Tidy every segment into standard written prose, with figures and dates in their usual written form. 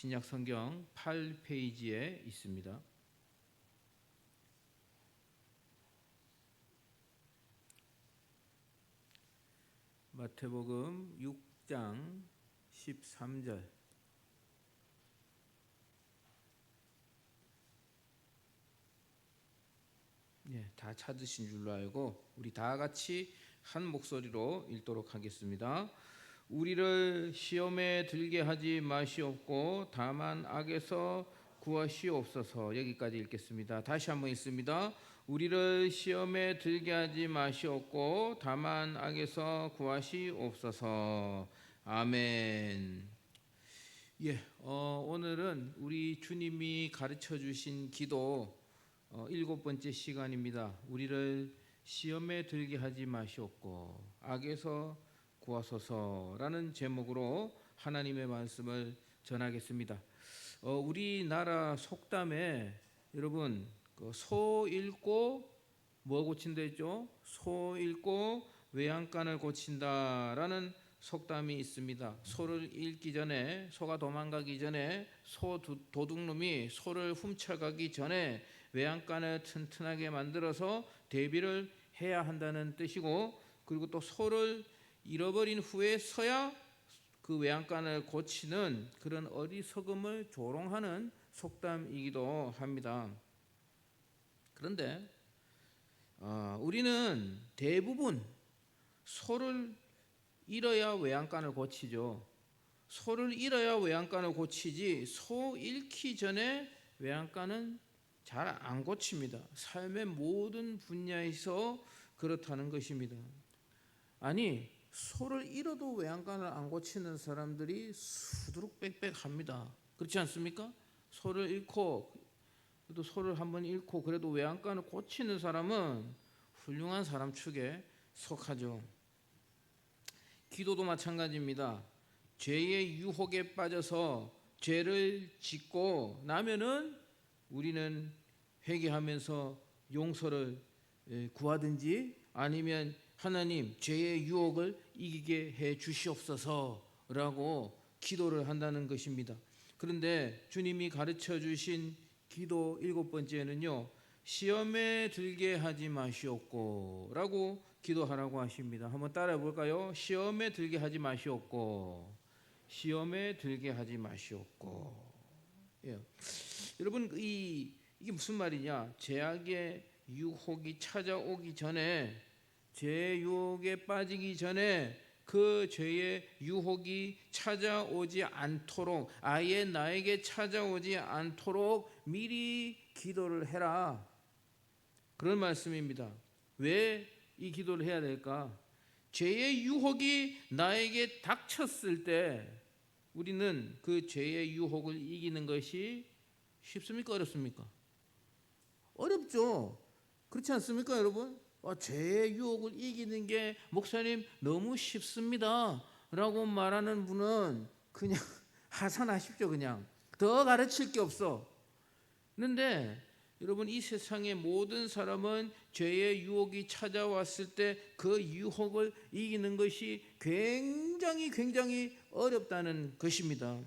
신약 성경 8페이지에 있습니다. 마태복음 6장 13절. 다 찾으신 줄로 알고 우리 다 같이 한 목소리로 읽도록 하겠습니다. 우리를 시험에 들게 하지 마시옵고 다만 악에서 구하시옵소서. 여기까지 읽겠습니다. 다시 한번 읽습니다. 우리를 시험에 들게 하지 마시옵고 다만 악에서 구하시옵소서. 아멘. 오늘은 우리 주님이 가르쳐 주신 기도 7번째 시간입니다. 우리를 시험에 들게 하지 마시옵고 악에서 구하소서라는 제목으로 하나님의 말씀을 전하겠습니다. 우리나라 속담에 여러분 소 잃고 뭐 고친다 했죠? 소 잃고 외양간을 고친다라는 속담이 있습니다. 소를 잃기 전에, 소가 도망가기 전에, 소 도둑놈이 소를 훔쳐가기 전에 외양간을 튼튼하게 만들어서 대비를 해야 한다는 뜻이고, 그리고 또 소를 잃어버린 후에서야 그 외양간을 고치는 그런 어리석음을 조롱하는 속담이기도 합니다. 그런데 우리는 대부분 소를 잃어야 외양간을 고치죠. 소를 잃어야 외양간을 고치지 소 잃기 전에 외양간은 잘 안 고칩니다. 삶의 모든 분야에서 그렇다는 것입니다. 아니, 소를 잃어도 외양간을 안 고치는 사람들이 수두룩 빽빽합니다. 그렇지 않습니까? 소를 잃고 또 소를 한번 잃고 그래도 외양간을 고치는 사람은 훌륭한 사람 축에 속하죠. 기도도 마찬가지입니다. 죄의 유혹에 빠져서 죄를 짓고 나면은 우리는 회개하면서 용서를 구하든지 아니면 하나님 죄의 유혹을 이기게 해 주시옵소서라고 기도를 한다는 것입니다. 그런데 주님이 가르쳐 주신 기도 7번째는요, 시험에 들게 하지 마시옵고 라고 기도하라고 하십니다. 한번 따라해 볼까요? 시험에 들게 하지 마시옵고, 시험에 들게 하지 마시옵고. 여러분, 이게 무슨 말이냐? 죄악의 유혹이 찾아오기 전에, 죄의 유혹에 빠지기 전에 그 죄의 유혹이 찾아오지 않도록, 아예 나에게 찾아오지 않도록 미리 기도를 해라, 그런 말씀입니다. 왜 이 기도를 해야 될까? 죄의 유혹이 나에게 닥쳤을 때 우리는 그 죄의 유혹을 이기는 것이 쉽습니까? 어렵습니까? 어렵죠. 그렇지 않습니까, 여러분? 죄의 유혹을 이기는 게 목사님 너무 쉽습니다 라고 말하는 분은 그냥 하산하십시오. 그냥 더 가르칠 게 없어. 그런데 여러분, 이 세상의 모든 사람은 죄의 유혹이 찾아왔을 때 그 유혹을 이기는 것이 굉장히 어렵다는 것입니다.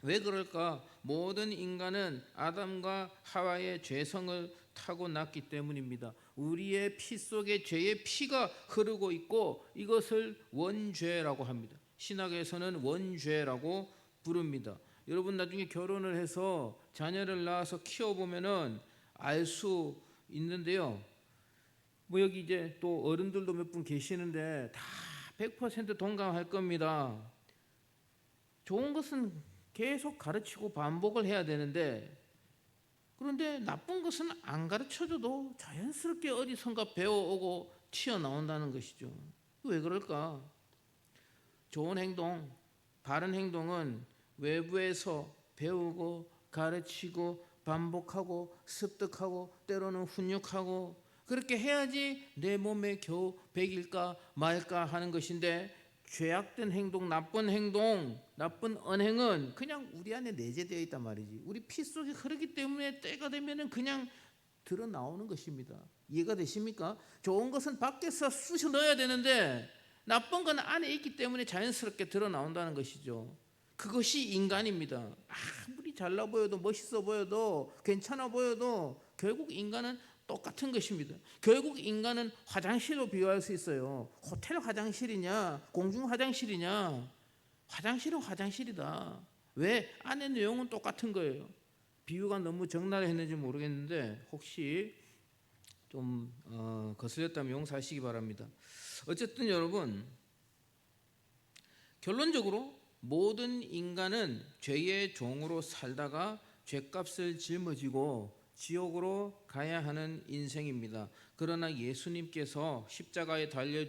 왜 그럴까? 모든 인간은 아담과 하와의 죄성을 타고났기 때문입니다. 우리의 피 속에 죄의 피가 흐르고 있고 이것을 원죄라고 합니다. 신학에서는 원죄라고 부릅니다. 여러분, 나중에 결혼을 해서 자녀를 낳아서 키워보면은 알 수 있는데요. 여기 이제 또 어른들도 몇 분 계시는데 다 100% 동감할 겁니다. 좋은 것은 계속 가르치고 반복을 해야 되는데, 그런데 나쁜 것은 안 가르쳐줘도 자연스럽게 어디선가 배워오고 튀어나온다는 것이죠. 왜 그럴까? 좋은 행동, 바른 행동은 외부에서 배우고 가르치고 반복하고 습득하고 때로는 훈육하고 그렇게 해야지 내 몸에 겨우 배길까 말까 하는 것인데, 죄악된 행동, 나쁜 행동, 나쁜 언행은 그냥 우리 안에 내재되어 있단 말이지. 우리 피 속에 흐르기 때문에 때가 되면은 그냥 드러 나오는 것입니다. 이해가 되십니까? 좋은 것은 밖에서 쑤셔 넣어야 되는데 나쁜 건 안에 있기 때문에 자연스럽게 드러 나온다는 것이죠. 그것이 인간입니다. 아무리 잘나 보여도 멋있어 보여도 괜찮아 보여도 결국 인간은 똑같은 것입니다. 결국 인간은 화장실로 비유할 수 있어요. 호텔 화장실이냐 공중 화장실이냐, 화장실은 화장실이다. 왜? 안의 내용은 똑같은 거예요. 비유가 너무 적나라했는지 모르겠는데 혹시 좀 거슬렸다면 용서하시기 바랍니다. 어쨌든 여러분, 결론적으로 모든 인간은 죄의 종으로 살다가 죄값을 짊어지고 지옥으로 가야 하는 인생입니다. 그러나 예수님께서 십자가에 달려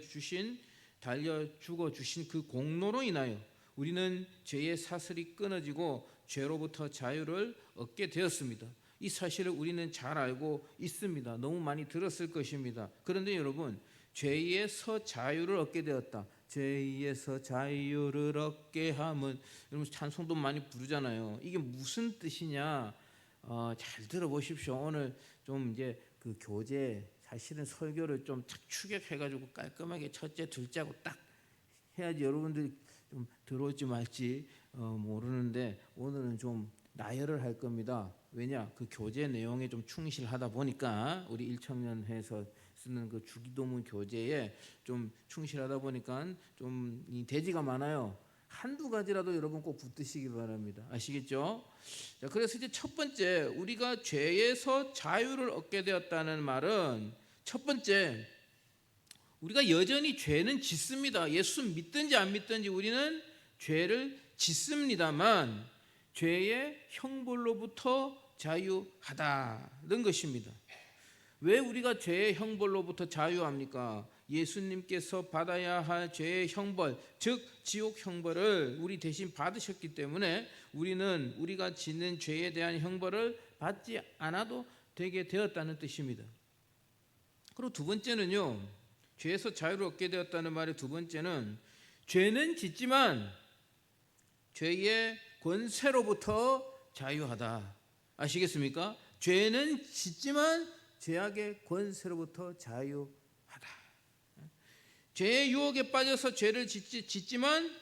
죽어 주신 그 공로로 인하여 우리는 죄의 사슬이 끊어지고 죄로부터 자유를 얻게 되었습니다. 이 사실을 우리는 잘 알고 있습니다. 너무 많이 들었을 것입니다. 그런데 여러분, 죄에서 자유를 얻게 되었다. 죄에서 자유를 얻게 함은, 여러분 찬송도 많이 부르잖아요. 이게 무슨 뜻이냐? 잘 들어보십시오. 오늘 좀 이제 그 교재, 사실은 설교를 좀 축약해가지고 깔끔하게 첫째, 둘째하고 딱 해야지 여러분들이 좀 들어올지 말지 모르는데, 오늘은 좀 나열을 할 겁니다. 왜냐? 그 교재 내용에 좀 충실하다 보니까, 우리 일청년회에서 쓰는 그 주기도문 교재에 좀 충실하다 보니까 좀 이 대지가 많아요. 한두 가지라도 여러분 꼭 붙드시기 바랍니다. 아시겠죠? 자, 그래서 이제 첫 번째, 우리가 죄에서 자유를 얻게 되었다는 말은, 첫 번째, 우리가 여전히 죄는 짓습니다. 예수 믿든지 안 믿든지 우리는 죄를 짓습니다만 죄의 형벌로부터 자유하다는 것입니다. 왜 우리가 죄의 형벌로부터 자유합니까? 예수님께서 받아야 할 죄의 형벌, 즉 지옥 형벌을 우리 대신 받으셨기 때문에 우리는 우리가 짓는 죄에 대한 형벌을 받지 않아도 되게 되었다는 뜻입니다. 그리고 두 번째는요, 죄에서 자유를 얻게 되었다는 말의 두 번째는, 죄는 짓지만 죄의 권세로부터 자유하다. 아시겠습니까? 죄는 짓지만 죄악의 권세로부터 자유하다. 죄의 유혹에 빠져서 죄를 짓지만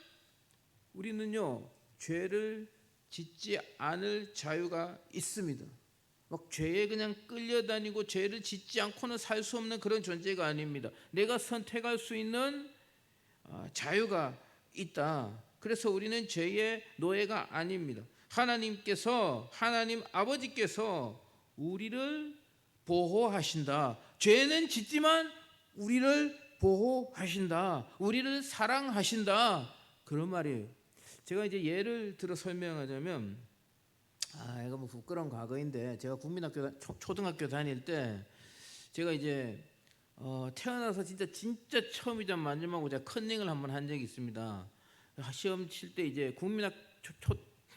우리는요, 죄를 짓지 않을 자유가 있습니다. 막 죄에 그냥 끌려다니고 죄를 짓지 않고는 살 수 없는 그런 존재가 아닙니다. 내가 선택할 수 있는 자유가 있다. 그래서 우리는 죄의 노예가 아닙니다. 하나님 아버지께서 우리를 보호하신다. 죄는 짓지만 우리를 보호하신다. 우리를 사랑하신다. 그런 말이에요. 제가 이제 예를 들어 설명하자면, 이거 뭐 부끄러운 과거인데, 제가 국민학교 초등학교 다닐 때, 제가 이제 태어나서 진짜 처음이자 마지막으로 제가 컨닝을 한번 한 적이 있습니다. 시험 칠 때 이제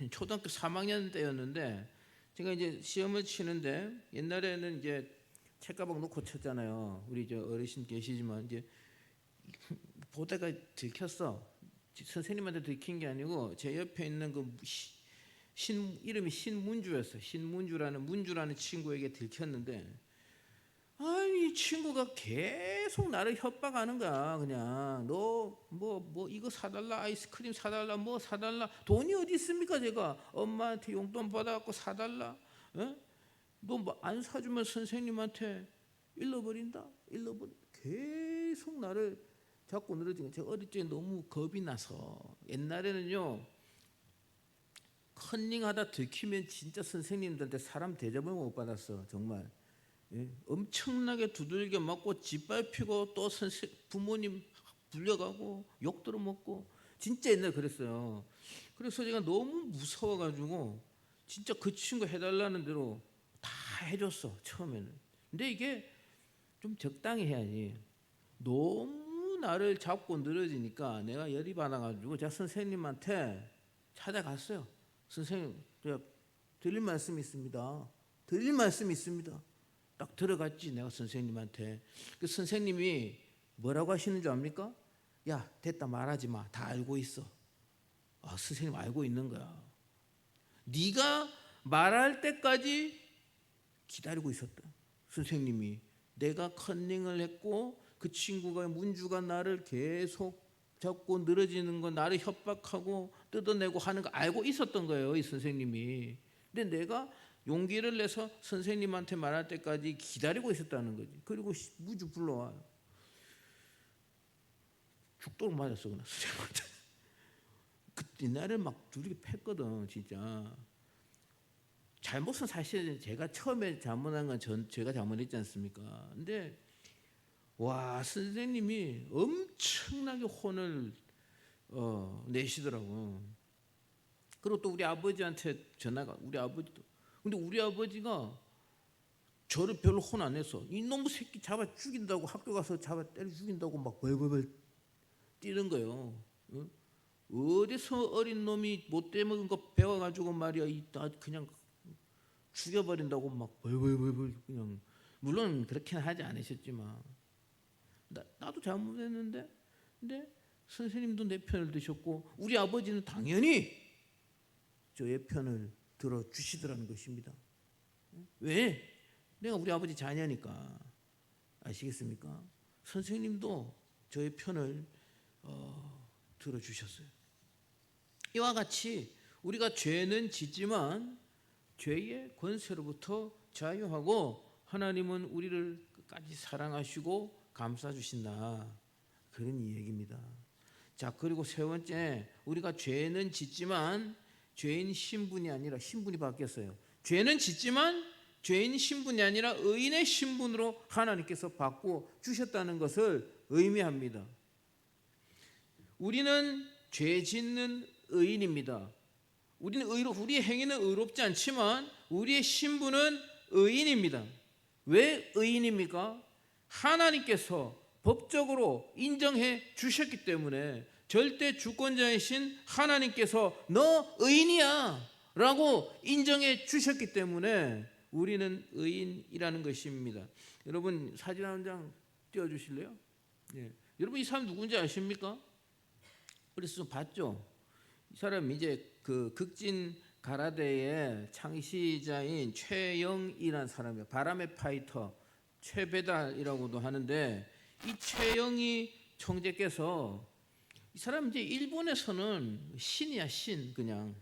초등학교 3학년 때였는데, 제가 이제 시험을 치는데, 옛날에는 이제 책가방 놓고 쳤잖아요. 우리 저 어르신 계시지만, 이제 보다가 들켰어. 선생님한테 들킨 게 아니고 제 옆에 있는 그 이름이 신문주였어요. 문주라는 친구에게 들켰는데, 이 친구가 계속 나를 협박하는 거야. 그냥 너 뭐 이거 사달라, 아이스크림 사달라, 뭐 사달라. 돈이 어디 있습니까? 제가 엄마한테 용돈 받아갖고 사달라. 너 뭐 안 사주면 선생님한테 잃어버린다. 계속 나를 자꾸 늘어지는. 제가 어릴 때 너무 겁이 나서, 옛날에는요, 컨닝하다 들키면 진짜 선생님들한테 사람 대접을 못 받았어. 정말. 엄청나게 두들겨 맞고 짓밟히고, 또 부모님 불려가고 욕 들어먹고, 진짜 옛날에 그랬어요. 그래서 제가 너무 무서워가지고 진짜 그 친구 해달라는 대로 다 해줬어, 처음에는. 근데 이게 좀 적당히 해야지. 너무 나를 잡고 늘어지니까 내가 열이 받아가지고 제가 선생님한테 찾아갔어요. 선생님, 제가 드릴 말씀이 있습니다. 딱 들어갔지, 내가 선생님한테. 그 선생님이 뭐라고 하시는 줄 압니까? 야, 됐다, 말하지 마. 다 알고 있어. 선생님 알고 있는 거야. 네가 말할 때까지 기다리고 있었다. 선생님이. 내가 컨닝을 했고 그 친구가, 문주가 나를 계속 자꾸 늘어지는 거 나를 협박하고 뜯어내고 하는 거 알고 있었던 거예요, 이 선생님이. 근데 내가 용기를 내서 선생님한테 말할 때까지 기다리고 있었다는 거지. 그리고 무주 불러와요. 죽도록 맞았어 그냥 선생님한테. 그때 나를 막 두들겨 팼거든 진짜. 잘못은 사실 제가 처음에 잘못한 건 제가 잘못했지 않습니까? 근데 와 선생님이 엄청나게 혼을 내시더라고. 그리고 또 우리 아버지한테 전화가, 우리 아버지도. 근데 우리 아버지가 저를 별로 혼 안 했어. 이놈 새끼 잡아 죽인다고, 학교 가서 잡아 때려 죽인다고 막 벌벌벌 뛰는 거예요. 어디서 어린 놈이 못돼 먹은 거 배워가지고 말이야, 나 그냥 죽여버린다고 막 벌벌벌벌 그냥. 물론 그렇게는 하지 않으셨지만 나도 잘못했는데, 근데 선생님도 내 편을 드셨고 우리 아버지는 당연히 저의 편을 들어주시더라는 것입니다. 왜? 내가 우리 아버지 자녀니까. 아시겠습니까? 선생님도 저의 편을 들어주셨어요. 이와 같이 우리가 죄는 짓지만 죄의 권세로부터 자유하고 하나님은 우리를 끝까지 사랑하시고 감싸주신다, 그런 이야기입니다. 자, 그리고 세 번째, 우리가 죄는 짓지만 죄인 신분이 아니라 신분이 바뀌었어요. 죄는 짓지만 죄인 신분이 아니라 의인의 신분으로 하나님께서 바꿔 주셨다는 것을 의미합니다. 우리는 죄 짓는 의인입니다. 우리의 행위는 의롭지 않지만 우리의 신분은 의인입니다. 왜 의인입니까? 하나님께서 법적으로 인정해 주셨기 때문에. 절대 주권자이신 하나님께서 너 의인이야 라고 인정해 주셨기 때문에 우리는 의인이라는 것입니다. 여러분 사진 한 장 띄워주실래요? 예. 여러분 이 사람 누군지 아십니까? 그래서 좀 봤죠? 이 사람 이제 그 극진 가라데의 창시자인 최영이라는 사람이에요. 바람의 파이터 최배달이라고도 하는데, 이 최영이 총재께서, 이 사람 이제 일본에서는 신이야, 신. 그냥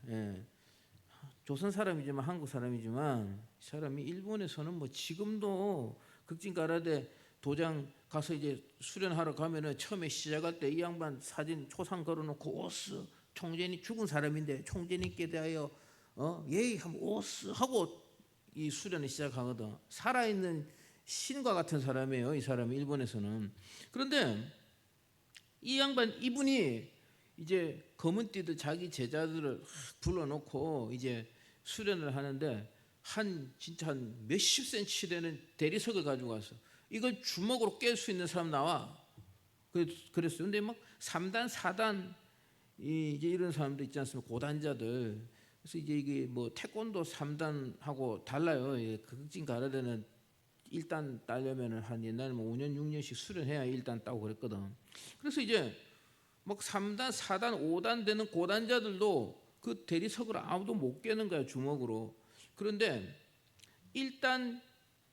조선 사람이지만 한국 사람이지만 이 사람이 일본에서는 뭐 지금도 극진 가라데 도장 가서 이제 수련하러 가면은 처음에 시작할 때 이 양반 사진 초상 걸어놓고 오스, 총재님 죽은 사람인데 총재님께 대하여 예의 한번 오스 하고 이 수련을 시작하거든. 살아있는 신과 같은 사람이에요, 이 사람이 일본에서는. 그런데 이 양반, 이분이 이제 검은 띠들 자기 제자들을 불러놓고 이제 수련을 하는데 진짜 한 몇십 센치 되는 대리석을 가지고 와서 이걸 주먹으로 깰 수 있는 사람 나와. 그랬어요. 근데 막 3단, 4단 이제 이런 사람들 있지 않습니까? 고단자들. 그래서 이제 이게 뭐 태권도 3단하고 달라요. 극진 가라데는 1단 따려면은 한 옛날에 뭐 5년, 6년씩 수련해야 1단 따고 그랬거든. 그래서 이제 막 3단, 4단, 5단 되는 고단자들도 그 대리석을 아무도 못 깨는 거야, 주먹으로. 그런데 1단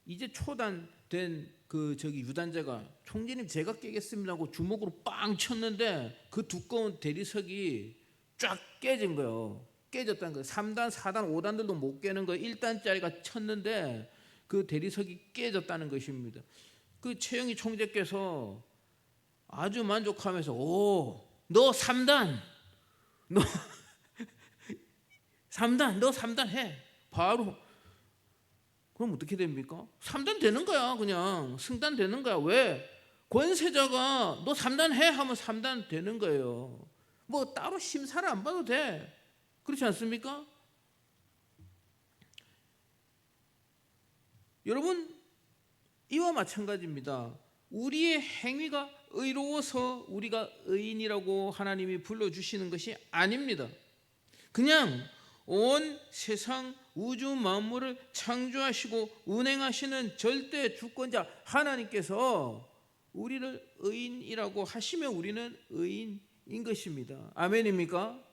이제 초단 된 그 유단자가 총재님 제가 깨겠습니다 하고 주먹으로 빵 쳤는데 그 두꺼운 대리석이 쫙 깨진 거예요. 깨졌다는 거예요. 3단, 4단, 5단들도 못 깨는 거예요. 1단짜리가 쳤는데 그 대리석이 깨졌다는 것입니다. 그 최영희 총재께서 아주 만족하면서 너 3단, 너 3단, 너 3단 해. 바로. 그럼 어떻게 됩니까? 3단 되는 거야. 그냥 승단 되는 거야. 왜? 권세자가 너 3단 해 하면 3단 되는 거예요. 뭐 따로 심사를 안 봐도 돼. 그렇지 않습니까? 여러분 이와 마찬가지입니다. 우리의 행위가 의로워서 우리가 의인이라고 하나님이 불러주시는 것이 아닙니다. 그냥 온 세상 우주 만물을 창조하시고 운행하시는 절대 주권자 하나님께서 우리를 의인이라고 하시면 우리는 의인인 것입니다. 아멘입니까?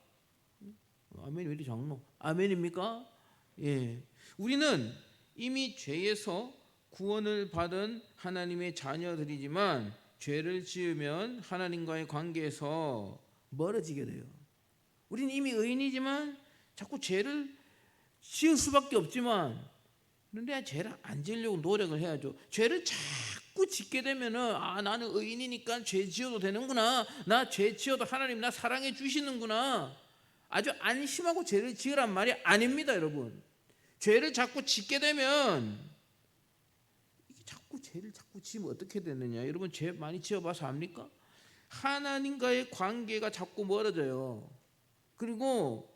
아멘 왜 이리 작노? 아멘입니까? 예. 우리는 이미 죄에서 구원을 받은 하나님의 자녀들이지만 죄를 지으면 하나님과의 관계에서 멀어지게 돼요. 우리는 이미 의인이지만 자꾸 죄를 지을 수밖에 없지만, 그런데 죄를 안 지으려고 노력을 해야죠. 죄를 자꾸 짓게 되면은 나는 의인이니까 죄 지어도 되는구나, 나 죄 지어도 하나님 나 사랑해 주시는구나, 아주 안심하고 죄를 지으란 말이 아닙니다. 여러분, 죄를 자꾸 짓게 되면, 자꾸 죄를 자꾸 지으면 어떻게 되느냐, 여러분 죄 많이 지어봐서 압니까? 하나님과의 관계가 자꾸 멀어져요. 그리고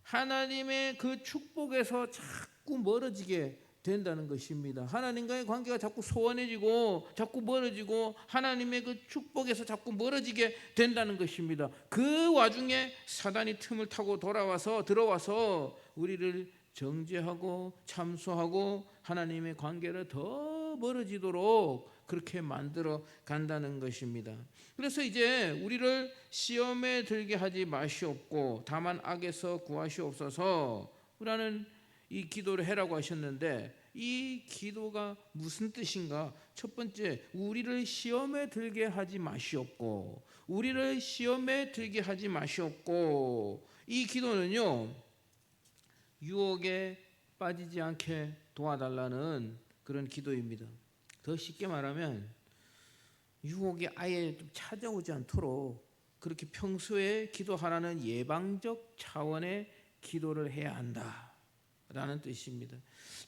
하나님의 그 축복에서 자꾸 멀어지게 된다는 것입니다. 하나님과의 관계가 자꾸 소원해지고 자꾸 멀어지고 하나님의 그 축복에서 자꾸 멀어지게 된다는 것입니다. 그 와중에 사단이 틈을 타고 들어와서 우리를 정죄하고 참소하고 하나님의 관계를 더 멀어지도록 그렇게 만들어 간다는 것입니다. 그래서 이제 우리를 시험에 들게 하지 마시옵고 다만 악에서 구하시옵소서 라는 이 기도를 해라고 하셨는데, 이 기도가 무슨 뜻인가? 첫 번째, 우리를 시험에 들게 하지 마시옵고, 우리를 시험에 들게 하지 마시옵고, 이 기도는요 유혹에 빠지지 않게 도와달라는 그런 기도입니다. 더 쉽게 말하면 유혹이 아예 좀 찾아오지 않도록 그렇게 평소에 기도하라는 예방적 차원의 기도를 해야 한다라는 뜻입니다.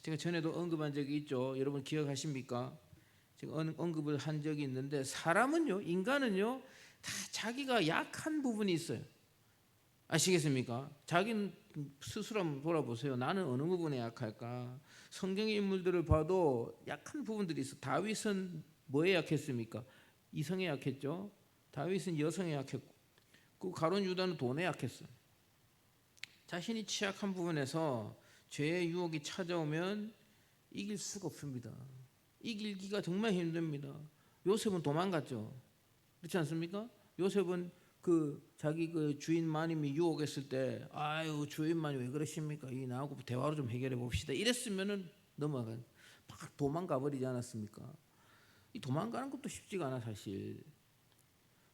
제가 전에도 언급한 적이 있죠. 여러분 기억하십니까? 제가 언급을 한 적이 있는데, 사람은요, 인간은요, 다 자기가 약한 부분이 있어요. 아시겠습니까? 자기는 스스로 한번 돌아보세요. 나는 어느 부분에 약할까? 성경의 인물들을 봐도 약한 부분들이 있어. 다윗은 뭐에 약했습니까? 이성에 약했죠. 다윗은 여성에 약했고, 그 가룟 유다는 돈에 약했어. 자신이 취약한 부분에서 죄의 유혹이 찾아오면 이길 수가 없습니다. 이길기가 정말 힘듭니다. 요셉은 도망갔죠. 그렇지 않습니까? 요셉은 자기 주인 마님이 유혹했을 때, 아유 주인만이 왜 그러십니까? 이 나하고 대화로 좀 해결해 봅시다, 이랬으면은 넘어간, 막 도망가 버리지 않았습니까? 이 도망가는 것도 쉽지가 않아 사실.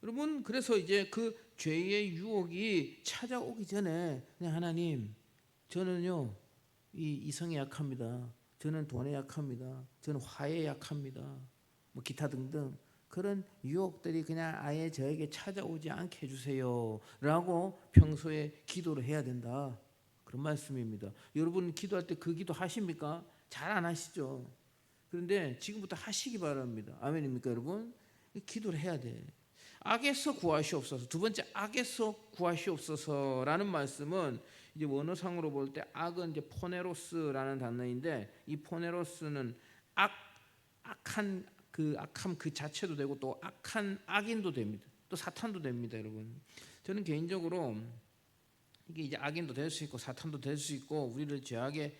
여러분, 그래서 이제 그 죄의 유혹이 찾아오기 전에 그냥 하나님, 저는요 이 이성에 약합니다. 저는 돈에 약합니다. 저는 화에 약합니다. 뭐 기타 등등 그런 유혹들이 그냥 아예 저에게 찾아오지 않게 해주세요 라고 평소에 기도를 해야 된다, 그런 말씀입니다. 여러분 기도할 때 그 기도 하십니까? 잘 안 하시죠? 그런데 지금부터 하시기 바랍니다. 아멘입니까 여러분? 기도를 해야 돼. 악에서 구하시옵소서. 두 번째, 악에서 구하시옵소서라는 말씀은 이제 원어상으로 볼 때 악은 이제 포네로스라는 단어인데, 이 포네로스는 악한 악함 그 자체도 되고 또 악한 악인도 됩니다. 또 사탄도 됩니다, 여러분. 저는 개인적으로 이게 이제 악인도 될 수 있고 사탄도 될 수 있고 우리를 죄악에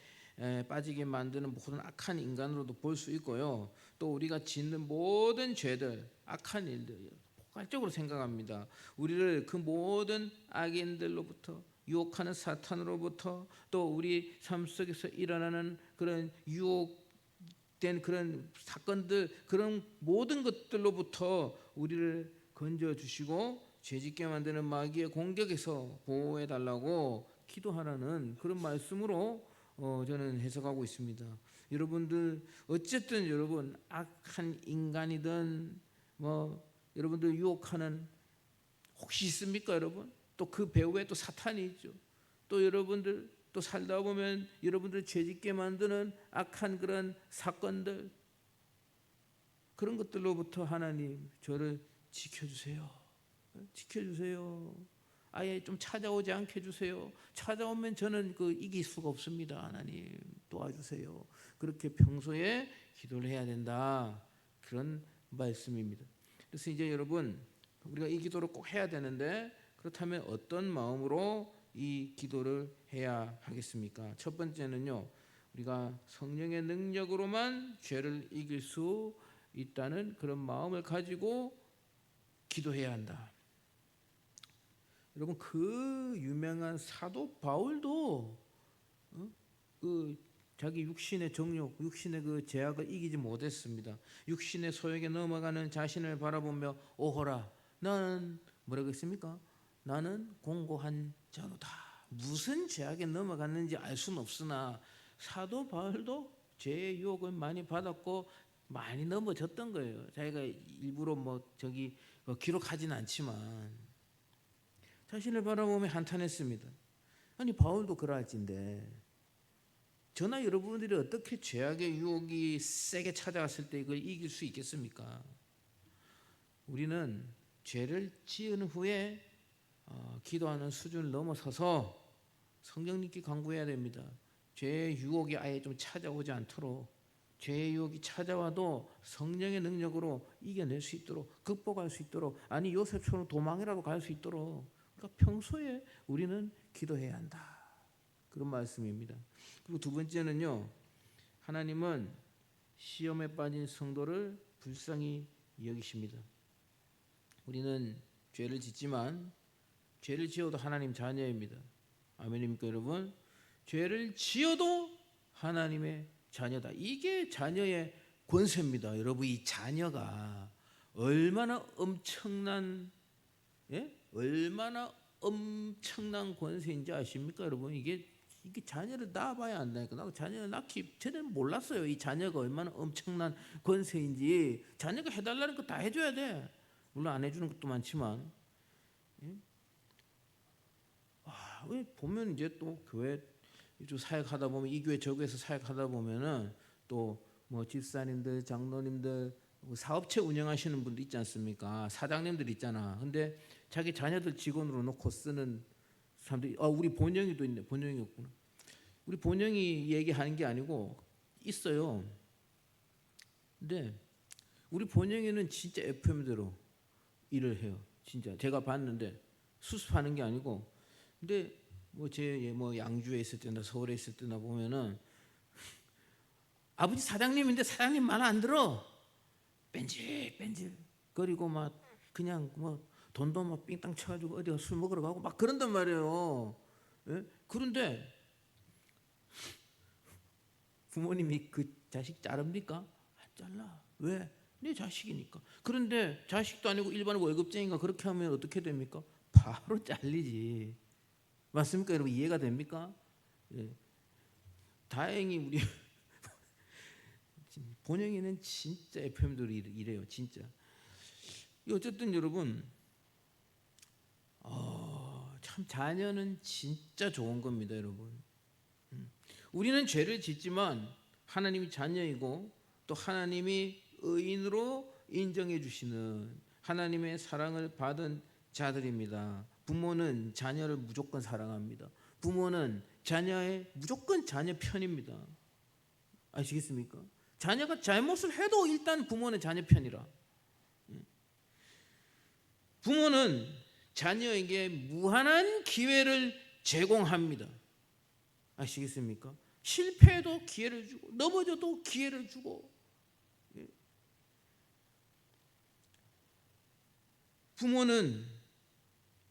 빠지게 만드는 모든 악한 인간으로도 볼 수 있고요. 또 우리가 짓는 모든 죄들, 악한 일들 포괄적으로 생각합니다. 우리를 그 모든 악인들로부터, 유혹하는 사탄으로부터, 또 우리 삶 속에서 일어나는 그런 유혹된 그런 사건들, 그런 모든 것들로부터 우리를 건져주시고 죄짓게 만드는 마귀의 공격에서 보호해 달라고 기도하라는 그런 말씀으로 저는 해석하고 있습니다. 여러분들 어쨌든 여러분 악한 인간이든 뭐 여러분들 유혹하는 혹시 있습니까 여러분? 또 그 배후에 또 사탄이 있죠. 또 여러분들 또 살다 보면 여러분들 죄짓게 만드는 악한 그런 사건들, 그런 것들로부터 하나님 저를 지켜주세요. 지켜주세요. 아예 좀 찾아오지 않게 해주세요. 찾아오면 저는 이길 수가 없습니다. 하나님 도와주세요. 그렇게 평소에 기도를 해야 된다, 그런 말씀입니다. 그래서 이제 여러분 우리가 이 기도를 꼭 해야 되는데, 그렇다면 어떤 마음으로 이 기도를 해야 하겠습니까? 첫 번째는요, 우리가 성령의 능력으로만 죄를 이길 수 있다는 그런 마음을 가지고 기도해야 한다. 여러분 그 유명한 사도 바울도 자기 육신의 정욕, 육신의 그 제약을 이기지 못했습니다. 육신의 소욕에 넘어가는 자신을 바라보며 오호라, 나는 뭐라고 했습니까? 나는 공고한 자로다. 무슨 제약에 넘어갔는지 알 수는 없으나 사도 바울도 죄의 유혹을 많이 받았고 많이 넘어졌던 거예요. 자기가 일부러 기록하지는 않지만 자신을 바라보며 한탄했습니다. 아니 바울도 그러할진데 저나 여러분들이 어떻게 죄악의 유혹이 세게 찾아왔을 때 이걸 이길 수 있겠습니까? 우리는 죄를 지은 후에 기도하는 수준을 넘어서서 성령님께 간구해야 됩니다. 죄의 유혹이 아예 좀 찾아오지 않도록, 죄의 유혹이 찾아와도 성령의 능력으로 이겨낼 수 있도록, 극복할 수 있도록, 아니 요셉처럼 도망이라도 갈 수 있도록, 그러니까 평소에 우리는 기도해야 한다, 그런 말씀입니다. 그리고 두 번째는요, 하나님은 시험에 빠진 성도를 불쌍히 여기십니다. 우리는 죄를 짓지만 죄를 지어도 하나님 자녀입니다. 아멘입니까 여러분? 죄를 지어도 하나님의 자녀다. 이게 자녀의 권세입니다. 여러분, 이 자녀가 얼마나 엄청난 권세인지 아십니까 여러분? 이게 자녀를 낳아봐야 안다니까. 나 자녀를 낳기 전에는 몰랐어요. 이 자녀가 얼마나 엄청난 권세인지. 자녀가 해달라는 거 다 해줘야 돼. 물론 안 해주는 것도 많지만, 보면 이제 또 교회 사역하다 보면, 이 교회 저 교회에서 사역하다 보면은 또 뭐 집사님들, 장로님들, 사업체 운영하시는 분들 있지 않습니까? 사장님들 있잖아. 근데 자기 자녀들 직원으로 놓고 쓰는 사람들이, 우리 본영이도 있네. 본영이 없구나. 우리 본영이 얘기하는 게 아니고 있어요. 근데 우리 본영이는 진짜 FM대로 일을 해요. 진짜 제가 봤는데 수습하는 게 아니고. 근데 제 양주에 있을 때나 서울에 있을 때나 보면은 아버지 사장님인데 사장님 말 안 들어. 뺀질 거리고 막 그냥 돈도 막 삥땅 쳐가지고 어디가 술 먹으러 가고 막 그런단 말이에요. 예? 그런데 부모님이 그 자식 자릅니까? 안 잘라. 왜? 내 자식이니까. 그런데 자식도 아니고 일반 월급쟁이가 그렇게 하면 어떻게 됩니까? 바로 잘리지. 맞습니까 여러분? 이해가 됩니까? 예. 다행히 우리 본영이는 진짜 FM대로 이래요. 진짜. 어쨌든 여러분, 참 자녀는 진짜 좋은 겁니다 여러분. 우리는 죄를 짓지만 하나님이 자녀이고 또 하나님이 의인으로 인정해 주시는 하나님의 사랑을 받은 자들입니다. 부모는 자녀를 무조건 사랑합니다. 부모는 무조건 자녀 편입니다. 아시겠습니까? 자녀가 잘못을 해도 일단 부모는 자녀 편이라. 부모는 자녀에게 무한한 기회를 제공합니다. 아시겠습니까? 실패해도 기회를 주고 넘어져도 기회를 주고. 부모는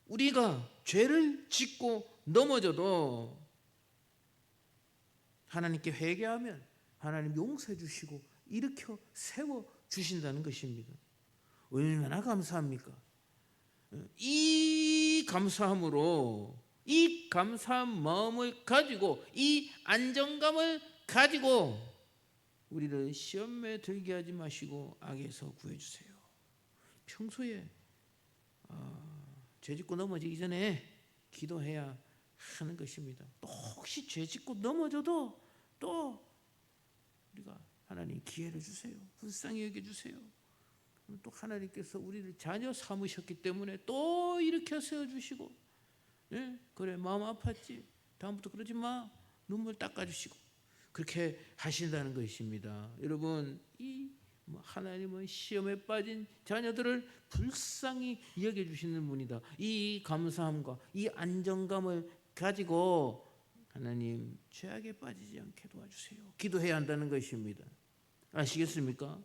우리가 죄를 짓고 넘어져도 하나님께 회개하면 하나님 용서해 주시고 일으켜 세워 주신다는 것입니다. 얼마나 감사합니까? 이 감사함으로, 이 감사한 마음을 가지고, 이 안정감을 가지고 우리를 시험에 들게 하지 마시고 악에서 구해주세요. 평소에 죄짓고 넘어지기 전에 기도해야 하는 것입니다. 또 혹시 죄짓고 넘어져도 또 우리가 하나님 기회를 주세요. 불쌍히 여겨주세요. 또 하나님께서 우리를 자녀 삼으셨기 때문에 또 일으켜 세워주시고, 그래 마음 아팠지? 다음부터 그러지 마. 눈물 닦아주시고 그렇게 하신다는 것입니다. 여러분, 하나님은 시험에 빠진 자녀들을 불쌍히 여겨주시는 분이다. 이 감사함과 이 안정감을 가지고 하나님 죄악에 빠지지 않게 도와주세요. 기도해야 한다는 것입니다. 아시겠습니까?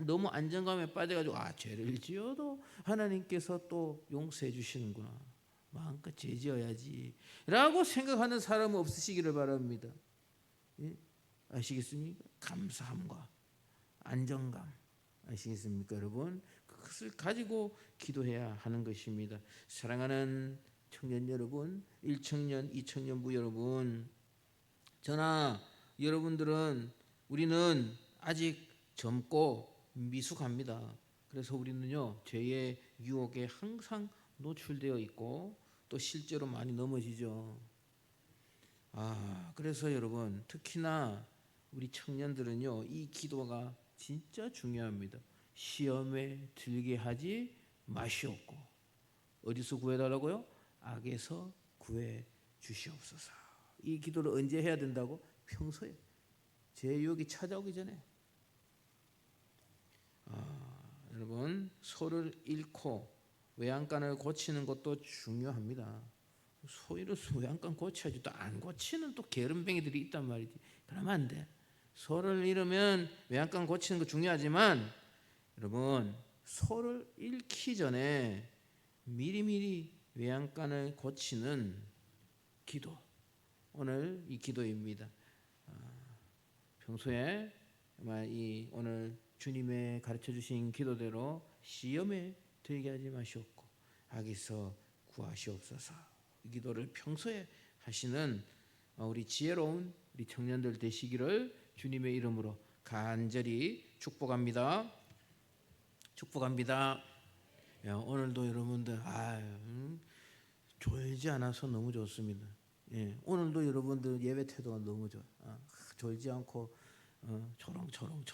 너무 안정감에 빠져가지고 죄를 지어도 하나님께서 또 용서해 주시는구나, 마음껏 죄 지어야지 라고 생각하는 사람은 없으시기를 바랍니다. 아시겠습니까? 감사함과 안정감. 아시겠습니까, 여러분? 그것을 가지고 기도해야 하는 것입니다. 사랑하는 청년 여러분, 1청년, 2청년부 여러분, 저나 여러분들은 우리는 아직 젊고 미숙합니다. 그래서 우리는요, 죄의 유혹에 항상 노출되어 있고 또 실제로 많이 넘어지죠. 그래서 여러분, 특히나 우리 청년들은요, 이 기도가 진짜 중요합니다. 시험에 들게 하지 마시옵고. 어디서 구해달라고요? 악에서 구해 주시옵소서. 이 기도를 언제 해야 된다고? 평소에. 제 유혹이 찾아오기 전에. 여러분, 소를 잃고 외양간을 고치는 것도 중요합니다. 소를 외양간 고쳐야지. 또 안 고치는 또 게으름뱅이들이 있단 말이지. 그러면 안 돼. 소를 잃으면 외양간 고치는 거 중요하지만 여러분, 소를 잃기 전에 미리미리 외양간을 고치는 기도, 오늘 이 기도입니다. 평소에 이 오늘 주님의 가르쳐 주신 기도대로 시험에 들게 하지 마시옵고 악에서 구하시옵소서. 이 기도를 평소에 하시는 우리 지혜로운 우리 청년들 되시기를 주님의 이름으로 간절히 축복합니다. 축복합니다. 오늘도 여러분들 졸지 않아서 너무 좋습니다. 오늘도 여러분들 예배 태도가 너무 좋아요. 졸지 않고 초롱초롱